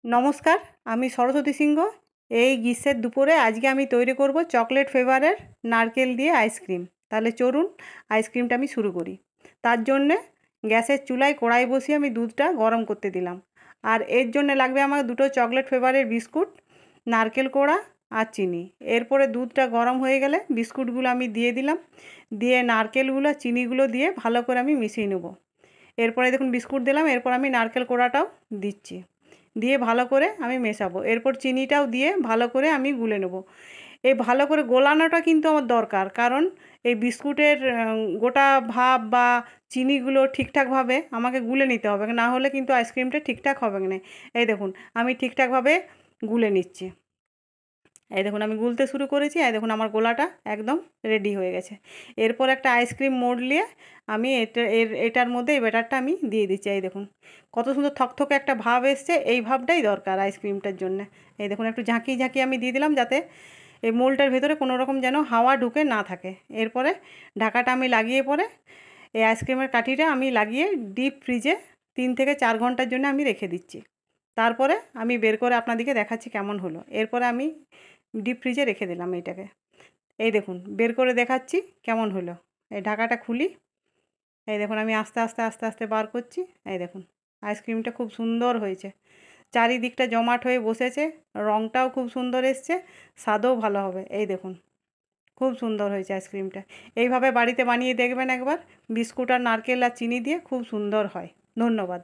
নমস্কার, আমি সরস্বতী সিংহ। এই গ্রীষ্মের দুপুরে আজকে আমি তৈরি করব চকলেট ফ্লেভারের নারকেল দিয়ে আইসক্রিম। তাহলে চলুন আইসক্রিমটা আমি শুরু করি। তার জন্যে গ্যাসের চুলায় কড়াই বসিয়ে আমি দুধটা গরম করতে দিলাম। আর এর জন্য লাগবে আমার দুটো চকলেট ফ্লেভারের বিস্কুট, নারকেল কোড়া আর চিনি। এরপরে দুধটা গরম হয়ে গেলে বিস্কুটগুলো আমি দিয়ে দিলাম, দিয়ে নারকেলগুলো চিনিগুলো দিয়ে ভালো করে আমি মিশিয়ে নেব। এরপরে দেখুন বিস্কুট দিলাম, এরপর আমি নারকেল কোড়াটাও দিচ্ছি, দিয়ে ভালো করে আমি মেশাবো। এরপর চিনিটাও দিয়ে ভালো করে আমি গুলে নেব। এই ভালো করে গোলানোটা কিন্তু আমার দরকার, কারণ এই বিস্কুটের গোটা ভাব বা চিনিগুলো ঠিকঠাকভাবে আমাকে গুলে নিতে হবে, না হলে কিন্তু আইসক্রিমটা ঠিকঠাক হবে না। এই দেখুন আমি ঠিকঠাকভাবে গুলে নিচ্ছি। এই দেখুন আমি গুলতে শুরু করেছি। এই দেখুন আমার গোলাটা একদম রেডি হয়ে গেছে। এরপর একটা আইসক্রিম মোল্ড নিয়ে আমি এটার মধ্যে এই ব্যাটারটা আমি দিয়ে দিচ্ছি। এই দেখুন কত সুন্দর থকথকে একটা ভাব এসছে। এই ভাবটাই দরকার আইসক্রিমটার জন্যে। এই দেখুন একটু ঝাঁকিয়ে ঝাঁকিয়ে আমি দিয়ে দিলাম, যাতে এই মোল্ডটার ভেতরে কোনো রকম যেন হাওয়া ঢুকে না থাকে। এরপরে ঢাকাটা আমি লাগিয়ে পরে এই আইসক্রিমের কাঠিটা আমি লাগিয়ে ডিপ ফ্রিজে 3 থেকে 4 ঘন্টার জন্য আমি রেখে দিচ্ছি। তারপরে আমি বের করে আপনাদেরকে দেখাচ্ছি কেমন হলো। এরপরে আমি ডিপ ফ্রিজে রেখে দিলাম এইটাকে। এই দেখুন বের করে দেখাচ্ছি কেমন হলো। এই ঢাকাটা খুলি। এই দেখুন আমি আস্তে আস্তে আস্তে আস্তে বার করছি। এই দেখুন আইসক্রিমটা খুব সুন্দর হয়েছে, চারিদিকটা জমাট হয়ে বসেছে, রঙটাও খুব সুন্দর এসছে, স্বাদও ভালো হবে। এই দেখুন খুব সুন্দর হয়েছে আইসক্রিমটা। এইভাবে বাড়িতে বানিয়ে দেখবেন একবার, বিস্কুট আর নারকেল আর চিনি দিয়ে খুব সুন্দর হয়। ধন্যবাদ।